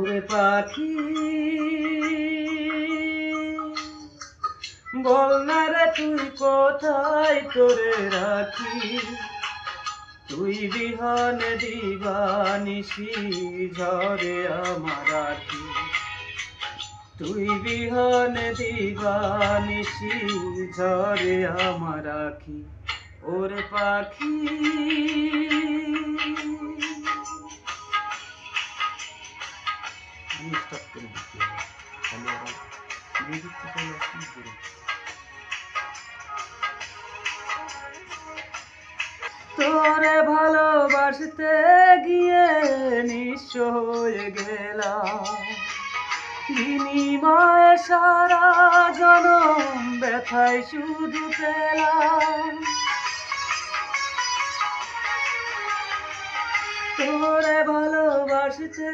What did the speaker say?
ওরে পাখি বল না রে তুই কোথায় তোরে রাখি, তুই বিহনে দিবানিশি ঝরে আমার আখি, তুই বিহনে দিবানিশি ঝরে আমার আখি। ওরে পাখি তোরে ভালোবাসতে গিয়ে নিঃস্ব হয়ে গেলাম, বিনিময়ে সারা জনম ব্যথায় শুধু পেলাম। তোরে ভালোবাসতে